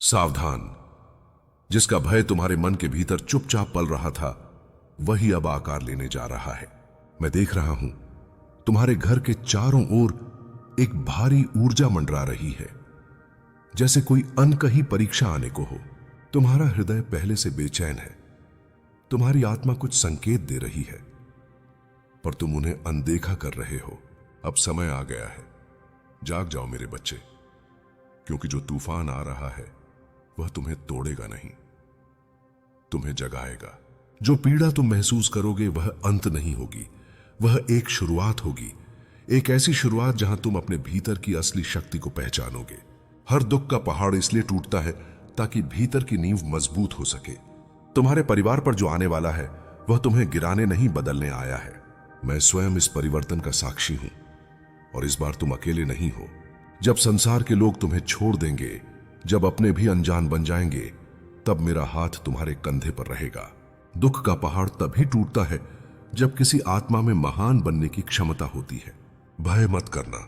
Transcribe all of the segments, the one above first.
सावधान, जिसका भय तुम्हारे मन के भीतर चुपचाप पल रहा था, वही अब आकार लेने जा रहा है। मैं देख रहा हूं, तुम्हारे घर के चारों ओर एक भारी ऊर्जा मंडरा रही है, जैसे कोई अनकही परीक्षा आने को हो। तुम्हारा हृदय पहले से बेचैन है, तुम्हारी आत्मा कुछ संकेत दे रही है, पर तुम उन्हें अनदेखा कर रहे हो। अब समय आ गया है, जाग जाओ मेरे बच्चे, क्योंकि जो तूफान आ रहा है वह तुम्हें तोड़ेगा नहीं, तुम्हें जगाएगा। जो पीड़ा तुम महसूस करोगे वह अंत नहीं होगी, वह एक शुरुआत होगी, एक ऐसी शुरुआत जहां तुम अपने भीतर की असली शक्ति को पहचानोगे। हर दुख का पहाड़ इसलिए टूटता है ताकि भीतर की नींव मजबूत हो सके। तुम्हारे परिवार पर जो आने वाला है वह तुम्हें गिराने नहीं, बदलने आया है। मैं स्वयं इस परिवर्तन का साक्षी हूं, और इस बार तुम अकेले नहीं हो। जब संसार के लोग तुम्हें छोड़ देंगे, जब अपने भी अनजान बन जाएंगे, तब मेरा हाथ तुम्हारे कंधे पर रहेगा। दुख का पहाड़ तभी टूटता है जब किसी आत्मा में महान बनने की क्षमता होती है। भय मत करना,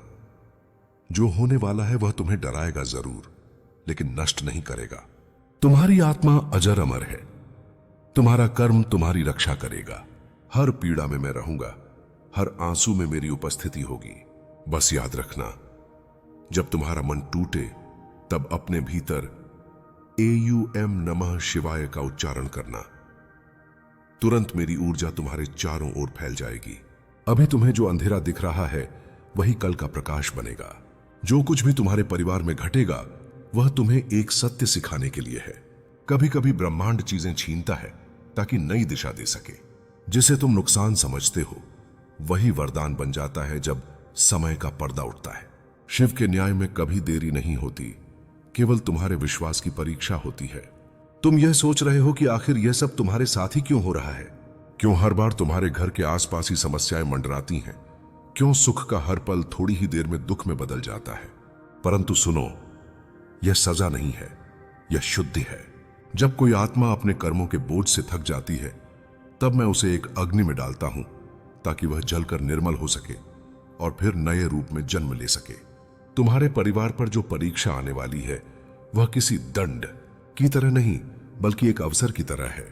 जो होने वाला है वह तुम्हें डराएगा जरूर, लेकिन नष्ट नहीं करेगा। तुम्हारी आत्मा अजर अमर है, तुम्हारा कर्म तुम्हारी रक्षा करेगा। हर पीड़ा में मैं रहूंगा, हर आंसू में मेरी उपस्थिति होगी। बस याद रखना, जब तुम्हारा मन टूटे तब अपने भीतर AUM नमः शिवाय का उच्चारण करना। तुरंत मेरी ऊर्जा तुम्हारे चारों ओर फैल जाएगी। अभी तुम्हें जो अंधेरा दिख रहा है वही कल का प्रकाश बनेगा। जो कुछ भी तुम्हारे परिवार में घटेगा वह तुम्हें एक सत्य सिखाने के लिए है। कभी कभी ब्रह्मांड चीजें छीनता है ताकि नई दिशा दे सके। जिसे तुम नुकसान समझते हो वही वरदान बन जाता है जब समय का पर्दा उठता है। शिव के न्याय में कभी देरी नहीं होती, केवल तुम्हारे विश्वास की परीक्षा होती है। तुम यह सोच रहे हो कि आखिर यह सब तुम्हारे साथ ही क्यों हो रहा है? क्यों हर बार तुम्हारे घर के आसपास ही समस्याएं मंडराती हैं? क्यों सुख का हर पल थोड़ी ही देर में दुख में बदल जाता है? परंतु सुनो, यह सजा नहीं है, यह शुद्धि है। जब कोई आत्मा अपने कर्मों के बोझ से थक जाती है, तब मैं उसे एक अग्नि में डालता हूं ताकि वह जलकर निर्मल हो सके और फिर नए रूप में जन्म ले सके। तुम्हारे परिवार पर जो परीक्षा आने वाली है वह किसी दंड की तरह नहीं, बल्कि एक अवसर की तरह है।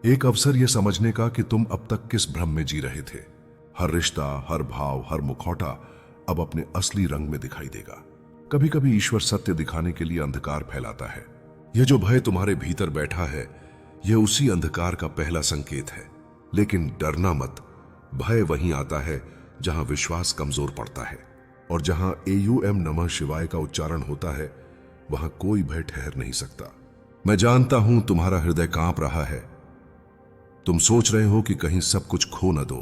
एक अवसर यह समझने का कि तुम अब तक किस भ्रम में जी रहे थे। हर रिश्ता, हर भाव, हर मुखौटा अब अपने असली रंग में दिखाई देगा। कभी कभी ईश्वर सत्य दिखाने के लिए अंधकार फैलाता है। यह जो भय तुम्हारे भीतर बैठा है, यह उसी अंधकार का पहला संकेत है। लेकिन डरना मत, भय वहीं आता है जहां विश्वास कमजोर पड़ता है, और जहां AUM नमः शिवाय का उच्चारण होता है वहां कोई भय ठहर नहीं सकता। मैं जानता हूं तुम्हारा हृदय कांप रहा है। तुम सोच रहे हो कि कहीं सब कुछ खो न दो,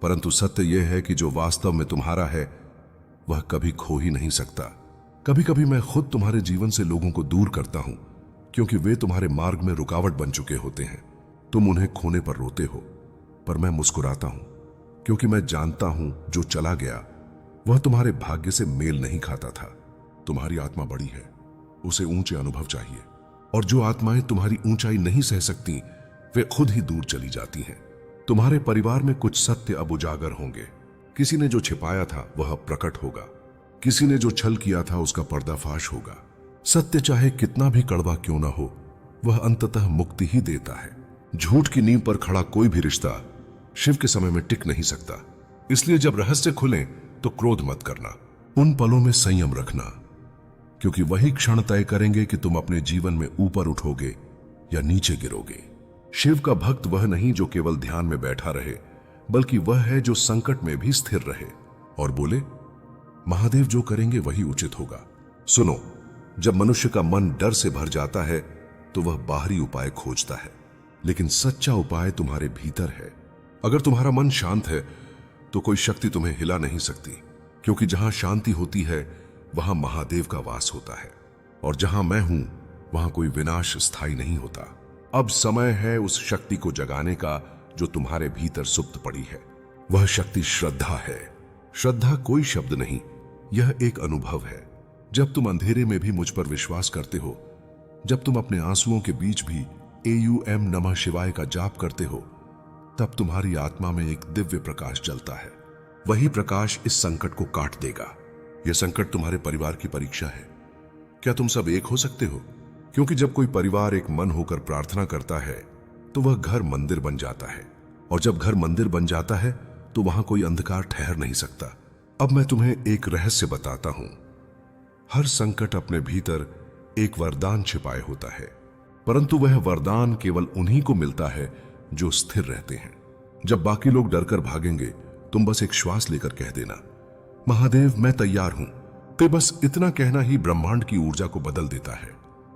परंतु सत्य यह है कि जो वास्तव में तुम्हारा है वह कभी खो ही नहीं सकता। कभी कभी मैं खुद तुम्हारे जीवन से लोगों को दूर करता हूं, क्योंकि वे तुम्हारे मार्ग में रुकावट बन चुके होते हैं। तुम उन्हें खोने पर रोते हो, पर मैं मुस्कुराता हूं, क्योंकि मैं जानता हूं जो चला गया वह तुम्हारे भाग्य से मेल नहीं खाता था। तुम्हारी आत्मा बड़ी है, उसे ऊंचे अनुभव चाहिए, और जो आत्माएं तुम्हारी ऊंचाई नहीं सह सकती वे खुद ही दूर चली जाती हैं। तुम्हारे परिवार में कुछ सत्य अब उजागर होंगे। किसी ने जो छिपाया था वह अब प्रकट होगा, किसी ने जो छल किया था उसका पर्दाफाश होगा। सत्य चाहे कितना भी कड़वा क्यों ना हो, वह अंततः मुक्ति ही देता है। झूठ की नींव पर खड़ा कोई भी रिश्ता शिव के समय में टिक नहीं सकता। इसलिए जब रहस्य खुले तो क्रोध मत करना, उन पलों में संयम रखना, क्योंकि वही क्षण तय करेंगे कि तुम अपने जीवन में ऊपर उठोगे या नीचे गिरोगे। शिव का भक्त वह नहीं जो केवल ध्यान में बैठा रहे, बल्कि वह है जो संकट में भी स्थिर रहे और बोले, महादेव जो करेंगे वही उचित होगा। सुनो, जब मनुष्य का मन डर से भर जाता है तो वह बाहरी उपाय खोजता है, लेकिन सच्चा उपाय तुम्हारे भीतर है। अगर तुम्हारा मन शांत है तो कोई शक्ति तुम्हें हिला नहीं सकती, क्योंकि जहां शांति होती है वहां महादेव का वास होता है, और जहां मैं हूं वहां कोई विनाश स्थायी नहीं होता। अब समय है उस शक्ति को जगाने का जो तुम्हारे भीतर सुप्त पड़ी है। वह शक्ति श्रद्धा है। श्रद्धा कोई शब्द नहीं, यह एक अनुभव है। जब तुम अंधेरे में भी मुझ पर विश्वास करते हो, जब तुम अपने आंसुओं के बीच भी AUM नमः शिवाय का जाप करते हो, तब तुम्हारी आत्मा में एक दिव्य प्रकाश जलता है। वही प्रकाश इस संकट को काट देगा। यह संकट तुम्हारे परिवार की परीक्षा है, क्या तुम सब एक हो सकते हो? क्योंकि जब कोई परिवार एक मन होकर प्रार्थना करता है तो वह घर मंदिर बन जाता है, और जब घर मंदिर बन जाता है तो वहां कोई अंधकार ठहर नहीं सकता। अब मैं तुम्हें एक रहस्य बताता हूं। हर संकट अपने भीतर एक वरदान छिपाए होता है, परंतु वह वरदान केवल उन्हीं को मिलता है जो स्थिर रहते हैं। जब बाकी लोग डरकर भागेंगे, तुम बस एक श्वास लेकर कह देना, महादेव मैं तैयार हूं। तो बस इतना कहना ही ब्रह्मांड की ऊर्जा को बदल देता है।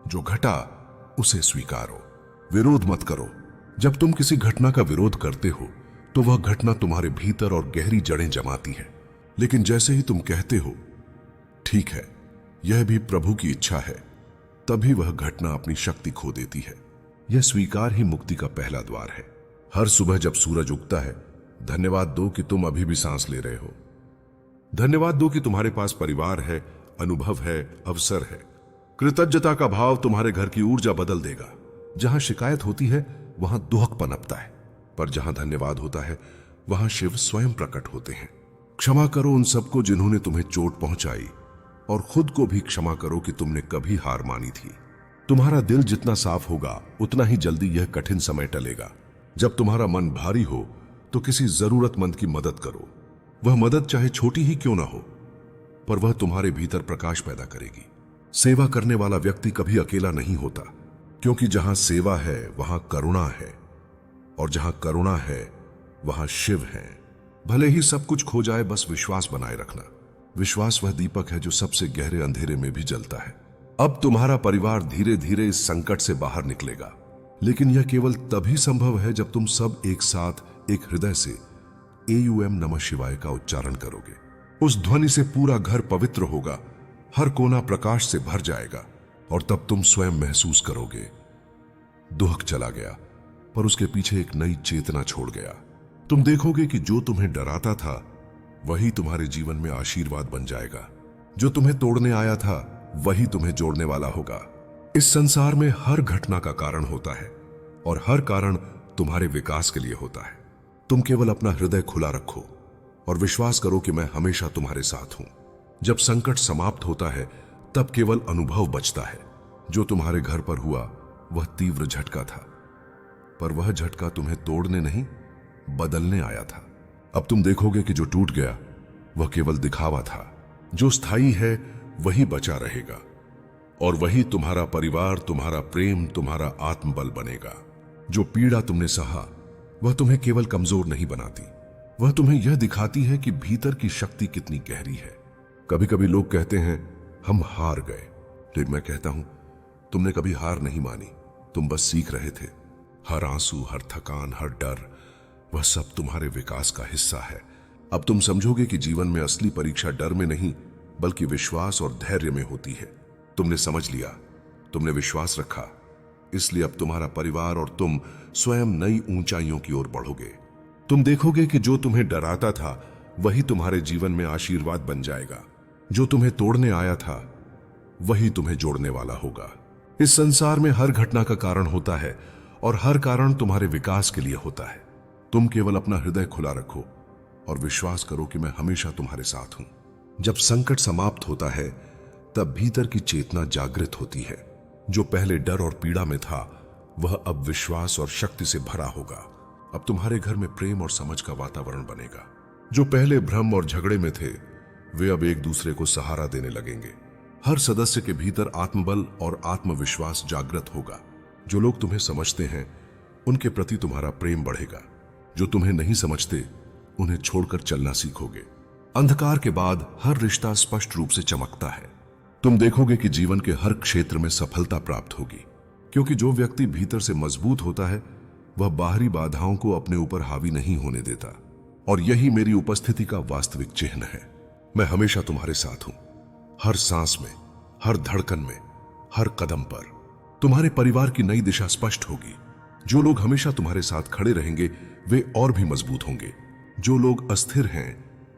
जो घटा उसे स्वीकारो, विरोध मत करो। जब तुम किसी घटना का विरोध करते हो तो वह घटना तुम्हारे भीतर और गहरी जड़ें जमाती है, लेकिन जैसे ही तुम कहते हो ठीक है, यह भी प्रभु की इच्छा है, तभी वह घटना अपनी शक्ति खो देती है। यह स्वीकार ही मुक्ति का पहला द्वार है। हर सुबह जब सूरज उगता है, धन्यवाद दो कि तुम अभी भी सांस ले रहे हो। धन्यवाद दो कि तुम्हारे पास परिवार है, अनुभव है, अवसर है। कृतज्ञता का भाव तुम्हारे घर की ऊर्जा बदल देगा। जहां शिकायत होती है वहां दुहक पनपता है, पर जहां धन्यवाद होता है वहां शिव स्वयं प्रकट होते हैं। क्षमा करो उन सबको जिन्होंने तुम्हें चोट पहुंचाई, और खुद को भी क्षमा करो कि तुमने कभी हार मानी थी। तुम्हारा दिल जितना साफ होगा उतना ही जल्दी यह कठिन समय टलेगा। जब तुम्हारा मन भारी हो तो किसी जरूरतमंद की मदद करो। वह मदद चाहे छोटी ही क्यों ना हो, पर वह तुम्हारे भीतर प्रकाश पैदा करेगी। सेवा करने वाला व्यक्ति कभी अकेला नहीं होता, क्योंकि जहां सेवा है वहां करुणा है, और जहां करुणा है वहां शिव है। भले ही सब कुछ खो जाए, बस विश्वास बनाए रखना। विश्वास वह दीपक है जो सबसे गहरे अंधेरे में भी जलता है। अब तुम्हारा परिवार धीरे धीरे इस संकट से बाहर निकलेगा, लेकिन यह केवल तभी संभव है जब तुम सब एक साथ एक हृदय से AUM नमः शिवाय का उच्चारण करोगे। उस ध्वनि से पूरा घर पवित्र होगा, हर कोना प्रकाश से भर जाएगा, और तब तुम स्वयं महसूस करोगे दुख चला गया, पर उसके पीछे एक नई चेतना छोड़ गया। तुम देखोगे कि जो तुम्हें डराता था वही तुम्हारे जीवन में आशीर्वाद बन जाएगा। जो तुम्हें तोड़ने आया था वही तुम्हें जोड़ने वाला होगा। इस संसार में हर घटना का कारण होता है, और हर कारण तुम्हारे विकास के लिए होता है। तुम केवल अपना हृदय खुला रखो और विश्वास करो कि मैं हमेशा तुम्हारे साथ हूं। जब संकट समाप्त होता है तब केवल अनुभव बचता है। जो तुम्हारे घर पर हुआ वह तीव्र झटका था, पर वह झटका तुम्हें तोड़ने नहीं, बदलने आया था। अब तुम देखोगे कि जो टूट गया वह केवल दिखावा था। जो स्थायी है वही बचा रहेगा, और वही तुम्हारा परिवार, तुम्हारा प्रेम, तुम्हारा आत्मबल बनेगा। जो पीड़ा तुमने सहा वह तुम्हें केवल कमजोर नहीं बनाती, वह तुम्हें यह दिखाती है कि भीतर की शक्ति कितनी गहरी है। कभी कभी लोग कहते हैं हम हार गए, लेकिन मैं कहता हूं तुमने कभी हार नहीं मानी, तुम बस सीख रहे थे। हर आंसू, हर थकान, हर डर, वह सब तुम्हारे विकास का हिस्सा है। अब तुम समझोगे कि जीवन में असली परीक्षा डर में नहीं बल्कि विश्वास और धैर्य में होती है। तुमने समझ लिया, तुमने विश्वास रखा, इसलिए अब तुम्हारा परिवार और तुम स्वयं नई ऊंचाइयों की ओर बढ़ोगे। तुम देखोगे कि जो तुम्हें डराता था वही तुम्हारे जीवन में आशीर्वाद बन जाएगा। जो तुम्हें तोड़ने आया था वही तुम्हें जोड़ने वाला होगा। इस संसार में हर घटना का कारण होता है, और हर कारण तुम्हारे विकास के लिए होता है। तुम केवल अपना हृदय खुला रखो और विश्वास करो कि मैं हमेशा तुम्हारे साथ हूं। जब संकट समाप्त होता है तब भीतर की चेतना जागृत होती है। जो पहले डर और पीड़ा में था वह अब विश्वास और शक्ति से भरा होगा। अब तुम्हारे घर में प्रेम और समझ का वातावरण बनेगा। जो पहले भ्रम और झगड़े में थे वे अब एक दूसरे को सहारा देने लगेंगे। हर सदस्य के भीतर आत्मबल और आत्मविश्वास जागृत होगा। जो लोग तुम्हें समझते हैं उनके प्रति तुम्हारा प्रेम बढ़ेगा। जो तुम्हें नहीं समझते उन्हें छोड़कर चलना सीखोगे। अंधकार के बाद हर रिश्ता स्पष्ट रूप से चमकता है। तुम देखोगे कि जीवन के हर क्षेत्र में सफलता प्राप्त होगी, क्योंकि जो व्यक्ति भीतर से मजबूत होता है वह बाहरी बाधाओं को अपने ऊपर हावी नहीं होने देता। और यही मेरी उपस्थिति का वास्तविक चिन्ह है। मैं हमेशा तुम्हारे साथ हूं, हर सांस में, हर धड़कन में, हर कदम पर। तुम्हारे परिवार की नई दिशा स्पष्ट होगी। जो लोग हमेशा तुम्हारे साथ खड़े रहेंगे वे और भी मजबूत होंगे। जो लोग अस्थिर हैं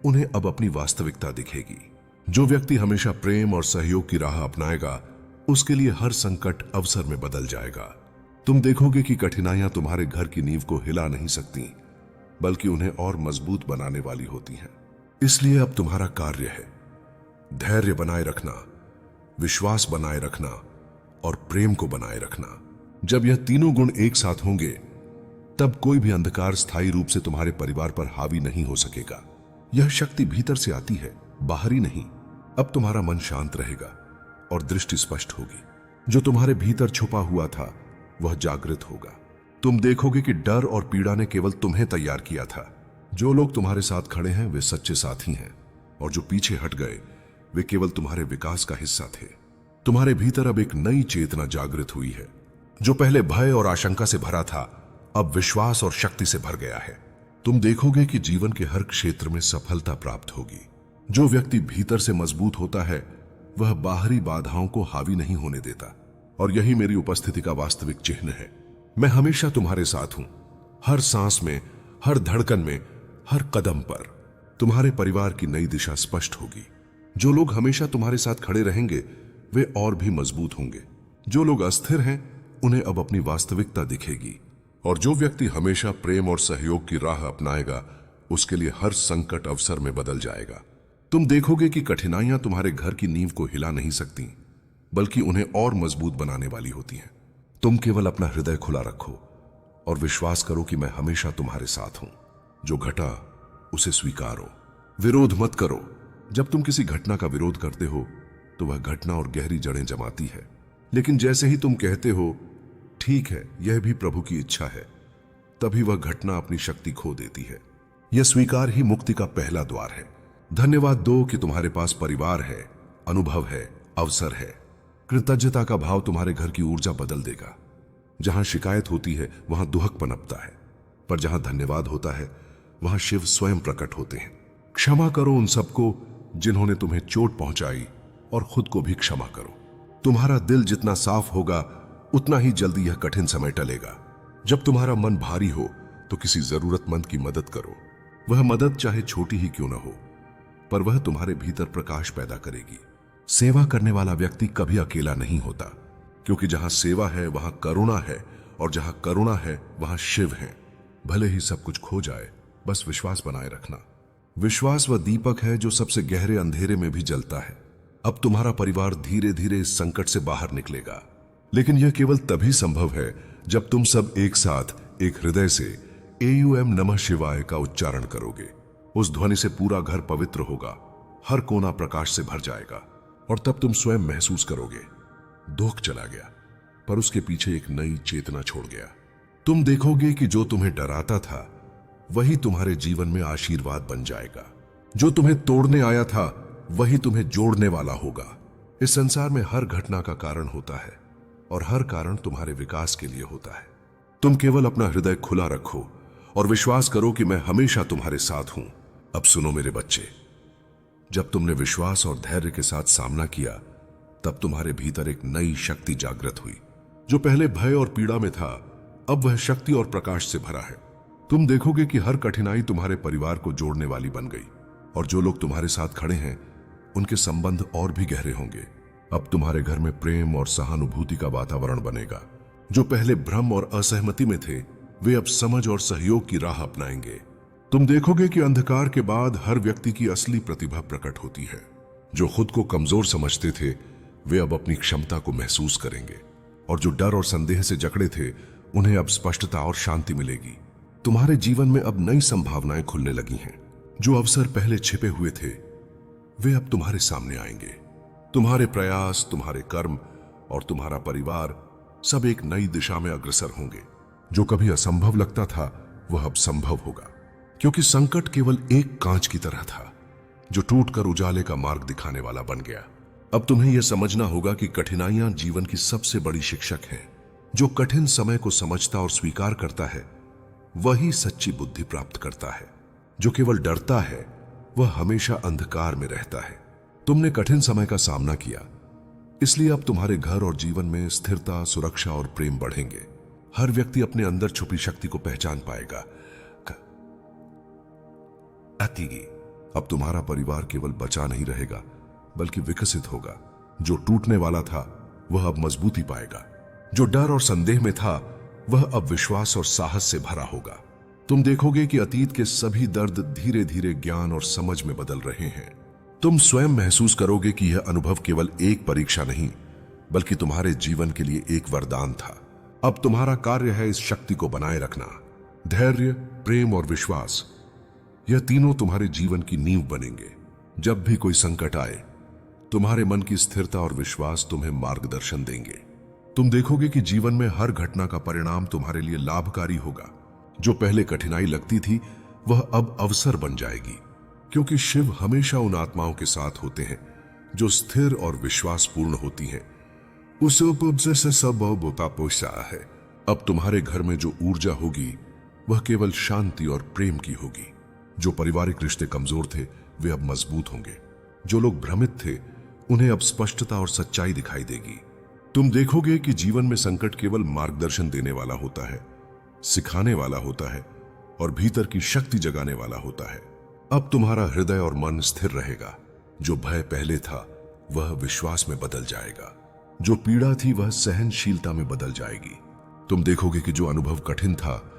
उन्हें अब अपनी वास्तविकता दिखेगी। जो व्यक्ति हमेशा प्रेम और सहयोग की राह अपनाएगा उसके लिए हर संकट अवसर में बदल जाएगा। तुम देखोगे कि कठिनाइयां तुम्हारे घर की नींव को हिला नहीं सकती, बल्कि उन्हें और मजबूत बनाने वाली होती हैं। इसलिए अब तुम्हारा कार्य है धैर्य बनाए रखना, विश्वास बनाए रखना और प्रेम को बनाए रखना। जब यह तीनों गुण एक साथ होंगे तब कोई भी अंधकार स्थायी रूप से तुम्हारे परिवार पर हावी नहीं हो सकेगा। यह शक्ति भीतर से आती है, बाहरी नहीं। अब तुम्हारा मन शांत रहेगा और दृष्टि स्पष्ट होगी। जो तुम्हारे भीतर छुपा हुआ था वह जागृत होगा। तुम देखोगे कि डर और पीड़ा ने केवल तुम्हें तैयार किया था। जो लोग तुम्हारे साथ खड़े हैं वे सच्चे साथी हैं, और जो पीछे हट गए वे केवल तुम्हारे विकास का हिस्सा थे। तुम्हारे भीतर अब एक नई चेतना जागृत हुई है। जो पहले भय और आशंका से भरा था अब विश्वास और शक्ति से भर गया है। तुम देखोगे कि जीवन के हर क्षेत्र में सफलता प्राप्त होगी। जो व्यक्ति भीतर से मजबूत होता है वह बाहरी बाधाओं को हावी नहीं होने देता, और यही मेरी उपस्थिति का वास्तविक चिन्ह है। मैं हमेशा तुम्हारे साथ हूं, हर सांस में, हर धड़कन में, हर कदम पर। तुम्हारे परिवार की नई दिशा स्पष्ट होगी। जो लोग हमेशा तुम्हारे साथ खड़े रहेंगे वे और भी मजबूत होंगे। जो लोग अस्थिर हैं उन्हें अब अपनी वास्तविकता दिखेगी, और जो व्यक्ति हमेशा प्रेम और सहयोग की राह अपनाएगा उसके लिए हर संकट अवसर में बदल जाएगा। तुम देखोगे कि कठिनाइयां तुम्हारे घर की नींव को हिला नहीं सकती, बल्कि उन्हें और मजबूत बनाने वाली होती हैं। तुम केवल अपना हृदय खुला रखो और विश्वास करो कि मैं हमेशा तुम्हारे साथ हूं। जो घटा उसे स्वीकारो, विरोध मत करो। जब तुम किसी घटना का विरोध करते हो तो वह घटना और गहरी जड़ें जमाती है, लेकिन जैसे ही तुम कहते हो ठीक है यह भी प्रभु की इच्छा है, तभी वह घटना अपनी शक्ति खो देती है। यह स्वीकार ही मुक्ति का पहला द्वार है। धन्यवाद दो कि तुम्हारे पास परिवार है, अनुभव है, अवसर है। कृतज्ञता का भाव तुम्हारे घर की ऊर्जा बदल देगा। जहां शिकायत होती है वहां दुहक पनपता है, पर जहां धन्यवाद होता है वहां शिव स्वयं प्रकट होते हैं। क्षमा करो उन सबको जिन्होंने तुम्हें चोट पहुंचाई, और खुद को भी क्षमा करो। तुम्हारा दिल जितना साफ होगा उतना ही जल्दी यह कठिन समय टलेगा। जब तुम्हारा मन भारी हो तो किसी जरूरतमंद की मदद करो। वह मदद चाहे छोटी ही क्यों न हो, पर वह तुम्हारे भीतर प्रकाश पैदा करेगी। सेवा करने वाला व्यक्ति कभी अकेला नहीं होता, क्योंकि जहां सेवा है वहां करुणा है, और जहां करुणा है वहां शिव है। भले ही सब कुछ खो जाए, बस विश्वास बनाए रखना। विश्वास वह दीपक है जो सबसे गहरे अंधेरे में भी जलता है। अब तुम्हारा परिवार धीरे धीरे इस संकट से बाहर निकलेगा, लेकिन यह केवल तभी संभव है जब तुम सब एक साथ एक हृदय से AUM नमः शिवाय का उच्चारण करोगे। उस ध्वनि से पूरा घर पवित्र होगा, हर कोना प्रकाश से भर जाएगा, और तब तुम स्वयं महसूस करोगे दुख चला गया, पर उसके पीछे एक नई चेतना छोड़ गया। तुम देखोगे कि जो तुम्हें डराता था वही तुम्हारे जीवन में आशीर्वाद बन जाएगा। जो तुम्हें तोड़ने आया था वही तुम्हें जोड़ने वाला होगा। इस संसार में हर घटना का कारण होता है, और हर कारण तुम्हारे विकास के लिए होता है। तुम केवल अपना हृदय खुला रखो और विश्वास करो कि मैं हमेशा तुम्हारे साथ हूं। अब सुनो मेरे बच्चे, जब तुमने विश्वास और धैर्य के साथ सामना किया तब तुम्हारे भीतर एक नई शक्ति जागृत हुई। जो पहले भय और पीड़ा में था अब वह शक्ति और प्रकाश से भरा है। तुम देखोगे कि हर कठिनाई तुम्हारे परिवार को जोड़ने वाली बन गई, और जो लोग तुम्हारे साथ खड़े हैं उनके संबंध और भी गहरे होंगे। अब तुम्हारे घर में प्रेम और सहानुभूति का वातावरण बनेगा। जो पहले भ्रम और असहमति में थे वे अब समझ और सहयोग की राह अपनाएंगे। तुम देखोगे कि अंधकार के बाद हर व्यक्ति की असली प्रतिभा प्रकट होती है। जो खुद को कमजोर समझते थे वे अब अपनी क्षमता को महसूस करेंगे, और जो डर और संदेह से जकड़े थे उन्हें अब स्पष्टता और शांति मिलेगी। तुम्हारे जीवन में अब नई संभावनाएं खुलने लगी हैं। जो अवसर पहले छिपे हुए थे वे अब तुम्हारे सामने आएंगे। तुम्हारे प्रयास, तुम्हारे कर्म और तुम्हारा परिवार सब एक नई दिशा में अग्रसर होंगे। जो कभी असंभव लगता था वह अब संभव होगा, क्योंकि संकट केवल एक कांच की तरह था जो टूटकर उजाले का मार्ग दिखाने वाला बन गया। अब तुम्हें यह समझना होगा कि कठिनाइयां जीवन की सबसे बड़ी शिक्षक हैं। जो कठिन समय को समझता और स्वीकार करता है वही सच्ची बुद्धि प्राप्त करता है। जो केवल डरता है वह हमेशा अंधकार में रहता है। तुमने कठिन समय का सामना किया, इसलिए अब तुम्हारे घर और जीवन में स्थिरता, सुरक्षा और प्रेम बढ़ेंगे। हर व्यक्ति अपने अंदर छुपी शक्ति को पहचान पाएगा। अब तुम्हारा परिवार केवल बचा नहीं रहेगा बल्कि विकसित होगा। जो टूटने वाला था वह अब मजबूती पाएगा। जो डर और संदेह में था वह अब विश्वास और साहस से भरा होगा। तुम देखोगे कि अतीत के सभी दर्द धीरे धीरे ज्ञान और समझ में बदल रहे हैं। तुम स्वयं महसूस करोगे कि यह अनुभव केवल एक परीक्षा नहीं, बल्कि तुम्हारे जीवन के लिए एक वरदान था। अब तुम्हारा कार्य है इस शक्ति को बनाए रखना। धैर्य, प्रेम और विश्वास, यह तीनों तुम्हारे जीवन की नींव बनेंगे। जब भी कोई संकट आए, तुम्हारे मन की स्थिरता और विश्वास तुम्हें मार्गदर्शन देंगे। तुम देखोगे कि जीवन में हर घटना का परिणाम तुम्हारे लिए लाभकारी होगा। जो पहले कठिनाई लगती थी, वह अब अवसर बन जाएगी, क्योंकि शिव हमेशा उन आत्माओं के साथ होते हैं जो स्थिर और विश्वासपूर्ण होती हैं। उस उपजे से सब बोता पोसा है। अब तुम्हारे घर में जो ऊर्जा होगी, वह केवल शांति और प्रेम की होगी। जो पारिवारिक रिश्ते कमजोर थे, वे अब मजबूत होंगे। जो लोग भ्रमित थे, उन्हें अब स्पष्टता और सच्चाई दिखाई देगी। तुम देखोगे कि जीवन में संकट केवल मार्गदर्शन देने वाला होता है, सिखाने वाला होता है और भीतर की शक्ति जगाने वाला होता है। अब तुम्हारा हृदय और मन स्थिर रहेगा। जो भय पहले था, वह विश्वास में बदल जाएगा। जो पीड़ा थी, वह सहनशीलता में बदल जाएगी। तुम देखोगे कि जो अनुभव कठिन था,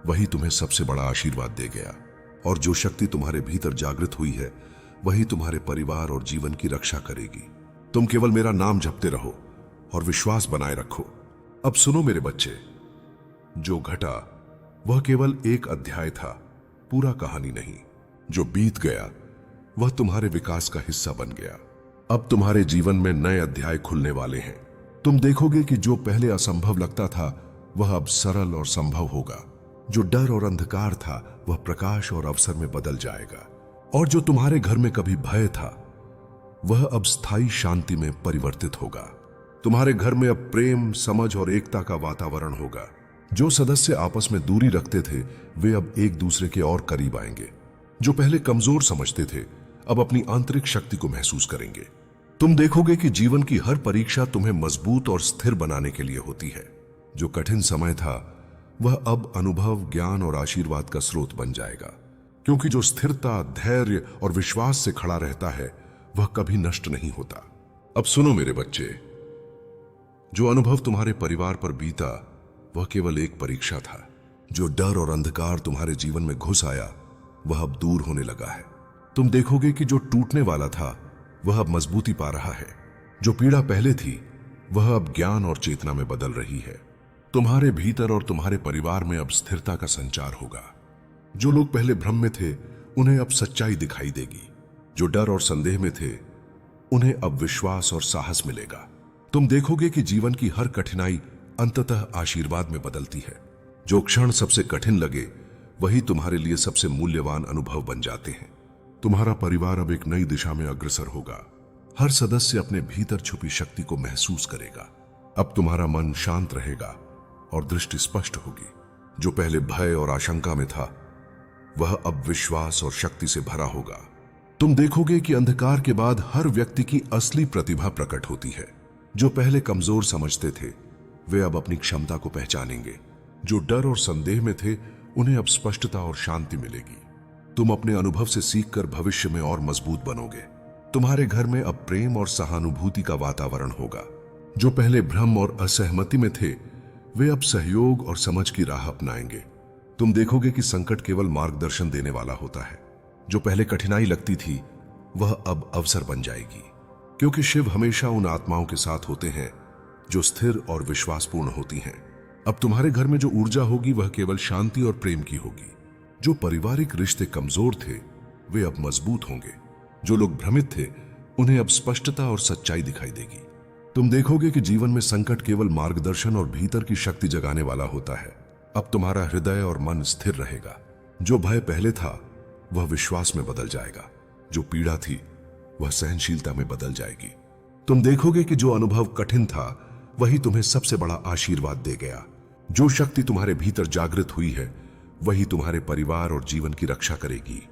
वही तुम्हें सबसे बड़ा आशीर्वाद दे गया। और जो शक्ति तुम्हारे भीतर जागृत हुई है, वही तुम्हारे परिवार और जीवन की रक्षा करेगी। तुम केवल मेरा नाम जपते रहो और विश्वास बनाए रखो। अब सुनो मेरे बच्चे, जो घटा वह केवल एक अध्याय था, पूरा कहानी नहीं। जो बीत गया वह तुम्हारे विकास का हिस्सा बन गया। अब तुम्हारे जीवन में नए अध्याय खुलने वाले हैं। तुम देखोगे कि जो पहले असंभव लगता था, वह अब सरल और संभव होगा। जो डर और अंधकार था, वह प्रकाश और अवसर में बदल जाएगा। और जो तुम्हारे घर में कभी भय था, वह अब स्थायी शांति में परिवर्तित होगा। तुम्हारे घर में अब प्रेम, समझ और एकता का वातावरण होगा। जो सदस्य आपस में दूरी रखते थे, वे अब एक दूसरे के और करीब आएंगे। जो पहले कमजोर समझते थे, अब अपनी आंतरिक शक्ति को महसूस करेंगे। तुम देखोगे कि जीवन की हर परीक्षा तुम्हें मजबूत और स्थिर बनाने के लिए होती है। जो कठिन समय था, वह अब अनुभव, ज्ञान और आशीर्वाद का स्रोत बन जाएगा। क्योंकि जो स्थिरता, धैर्य और विश्वास से खड़ा रहता है, वह कभी नष्ट नहीं होता। अब सुनो मेरे बच्चे, जो अनुभव तुम्हारे परिवार पर बीता, वह केवल एक परीक्षा था। जो डर और अंधकार तुम्हारे जीवन में घुस आया, वह अब दूर होने लगा है। तुम देखोगे कि जो टूटने वाला था, वह अब मजबूती पा रहा है। जो पीड़ा पहले थी, वह अब ज्ञान और चेतना में बदल रही है। तुम्हारे भीतर और तुम्हारे परिवार में अब स्थिरता का संचार होगा। जो लोग पहले भ्रम में थे, उन्हें अब सच्चाई दिखाई देगी। जो डर और संदेह में थे, उन्हें अब विश्वास और साहस मिलेगा। तुम देखोगे कि जीवन की हर कठिनाई अंततः आशीर्वाद में बदलती है। जो क्षण सबसे कठिन लगे, वही तुम्हारे लिए सबसे मूल्यवान अनुभव बन जाते हैं। तुम्हारा परिवार अब एक नई दिशा में अग्रसर होगा। हर सदस्य अपने भीतर छुपी शक्ति को महसूस करेगा। अब तुम्हारा मन शांत रहेगा और दृष्टि स्पष्ट होगी। जो पहले भय और आशंका में था, वह अब विश्वास और शक्ति से भरा होगा। तुम देखोगे कि अंधकार के बाद हर व्यक्ति की असली प्रतिभा प्रकट होती है। जो पहले कमजोर समझते थे, वे अब अपनी क्षमता को पहचानेंगे। जो डर और संदेह में थे, उन्हें अब स्पष्टता और शांति मिलेगी। तुम अपने अनुभव से सीखकर भविष्य में और मजबूत बनोगे। तुम्हारे घर में अब प्रेम और सहानुभूति का वातावरण होगा। जो पहले भ्रम और असहमति में थे, वे अब सहयोग और समझ की राह अपनाएंगे। तुम देखोगे कि संकट केवल मार्गदर्शन देने वाला होता है। जो पहले कठिनाई लगती थी, वह अब अवसर बन जाएगी। क्योंकि शिव हमेशा उन आत्माओं के साथ होते हैं जो स्थिर और विश्वासपूर्ण होती हैं। अब तुम्हारे घर में जो ऊर्जा होगी, वह केवल शांति और प्रेम की होगी। जो पारिवारिक रिश्ते कमजोर थे, वे अब मजबूत होंगे। जो लोग भ्रमित थे, उन्हें अब स्पष्टता और सच्चाई दिखाई देगी। तुम देखोगे कि जीवन में संकट केवल मार्गदर्शन और भीतर की शक्ति जगाने वाला होता है। अब तुम्हारा हृदय और मन स्थिर रहेगा। जो भय पहले था, वह विश्वास में बदल जाएगा। जो पीड़ा थी, वह सहनशीलता में बदल जाएगी। तुम देखोगे कि जो अनुभव कठिन था, वही तुम्हें सबसे बड़ा आशीर्वाद दे गया। जो शक्ति तुम्हारे भीतर जागृत हुई है, वही तुम्हारे परिवार और जीवन की रक्षा करेगी।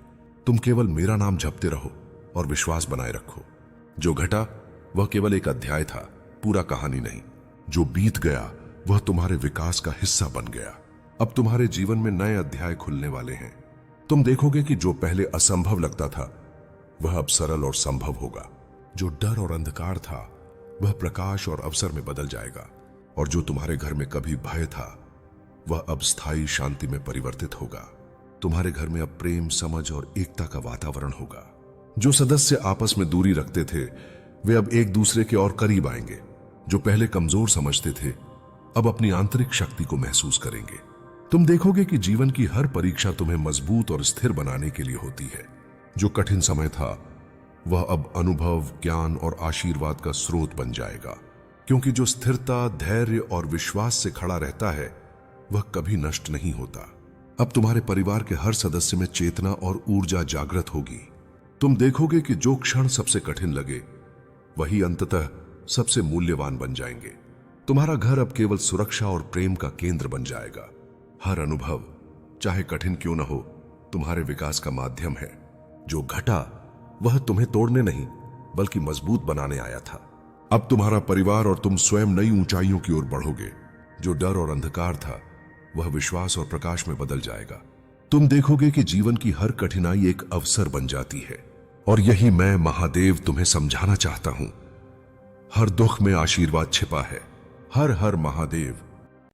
तुम केवल मेरा नाम जपते रहो और विश्वास बनाए रखो। जो घटा वह केवल एक अध्याय था, पूरा कहानी नहीं। जो बीत गया वह तुम्हारे विकास का हिस्सा बन गया। अब तुम्हारे जीवन में नए अध्याय खुलने वाले हैं। तुम देखोगे कि जो पहले असंभव लगता था, वह अब सरल और संभव होगा। जो डर और अंधकार था, वह प्रकाश और अवसर में बदल जाएगा। और जो तुम्हारे घर में कभी भय था, वह अब स्थायी शांति में परिवर्तित होगा। तुम्हारे घर में अब प्रेम, समझ और एकता का वातावरण होगा। जो सदस्य आपस में दूरी रखते थे वे अब एक दूसरे के और करीब आएंगे। जो पहले कमजोर समझते थे अब अपनी आंतरिक शक्ति को महसूस करेंगे। तुम देखोगे कि जीवन की हर परीक्षा तुम्हें मजबूत और स्थिर बनाने के लिए होती है। जो कठिन समय था वह अब अनुभव, ज्ञान और आशीर्वाद का स्रोत बन जाएगा, क्योंकि जो स्थिरता, धैर्य और विश्वास से खड़ा रहता है वह कभी नष्ट नहीं होता। अब तुम्हारे परिवार के हर सदस्य में चेतना और ऊर्जा जागृत होगी। तुम देखोगे कि जो क्षण सबसे कठिन लगे वही अंततः सबसे मूल्यवान बन जाएंगे। तुम्हारा घर अब केवल सुरक्षा और प्रेम का केंद्र बन जाएगा। हर अनुभव, चाहे कठिन क्यों न हो, तुम्हारे विकास का माध्यम है। जो घटा वह तुम्हें तोड़ने नहीं बल्कि मजबूत बनाने आया था। अब तुम्हारा परिवार और तुम स्वयं नई ऊंचाइयों की ओर बढ़ोगे। जो डर और अंधकार था वह विश्वास और प्रकाश में बदल जाएगा। तुम देखोगे कि जीवन की हर कठिनाई एक अवसर बन जाती है, और यही मैं महादेव तुम्हें समझाना चाहता हूं। हर दुख में आशीर्वाद छिपा है। हर हर महादेव।